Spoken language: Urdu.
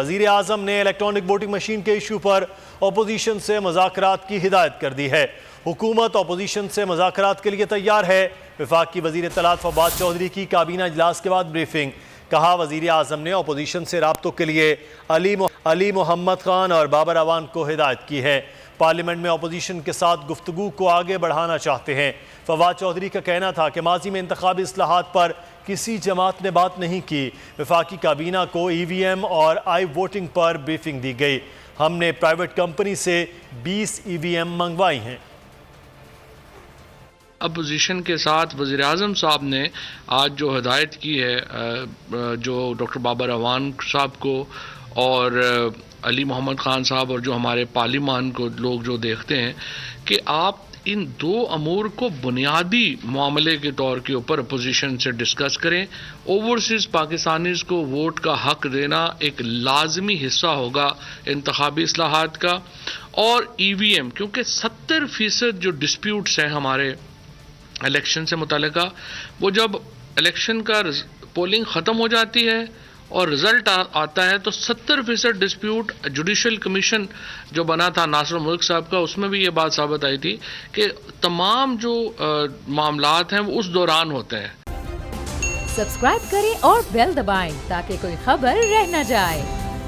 وزیر اعظم نے الیکٹرانک ووٹنگ مشین کے ایشو پر اپوزیشن سے مذاکرات کی ہدایت کر دی ہے۔ حکومت اپوزیشن سے مذاکرات کے لیے تیار ہے۔ وفاقی وزیر اطلاعات فواد چودھری کی کابینہ اجلاس کے بعد بریفنگ۔ کہا وزیر اعظم نے اپوزیشن سے رابطوں کے لیے علی محمد خان اور بابر اعوان کو ہدایت کی ہے۔ پارلیمنٹ میں اپوزیشن کے ساتھ گفتگو کو آگے بڑھانا چاہتے ہیں۔ فواد چودھری کا کہنا تھا کہ ماضی میں انتخابی اصلاحات پر کسی جماعت نے بات نہیں کی۔ وفاقی کابینہ کو ای وی ایم اور آئی ووٹنگ پر بریفنگ دی گئی۔ ہم نے پرائیویٹ کمپنی سے 20 ای وی ایم منگوائی ہیں۔ اپوزیشن کے ساتھ وزیر اعظم صاحب نے آج جو ہدایت کی ہے جو ڈاکٹر بابر اعوان صاحب کو اور علی محمد خان صاحب اور جو ہمارے پارلیمان کو لوگ جو دیکھتے ہیں کہ آپ ان دو امور کو بنیادی معاملے کے طور کے اوپر اپوزیشن سے ڈسکس کریں۔ اوورسیز پاکستانیز کو ووٹ کا حق دینا ایک لازمی حصہ ہوگا انتخابی اصلاحات کا، اور ای وی ایم کیونکہ 70% جو ڈسپیوٹس ہیں ہمارے الیکشن سے متعلقہ، وہ جب الیکشن کا پولنگ ختم ہو جاتی ہے اور رزلٹ آتا ہے تو 70% ڈسپیوٹ جوڈیشل کمیشن جو بنا تھا ناصر الملک صاحب کا، اس میں بھی یہ بات ثابت آئی تھی کہ تمام جو معاملات ہیں وہ اس دوران ہوتے ہیں۔ سبسکرائب کریں اور بیل دبائیں تاکہ کوئی خبر رہ نہ جائے۔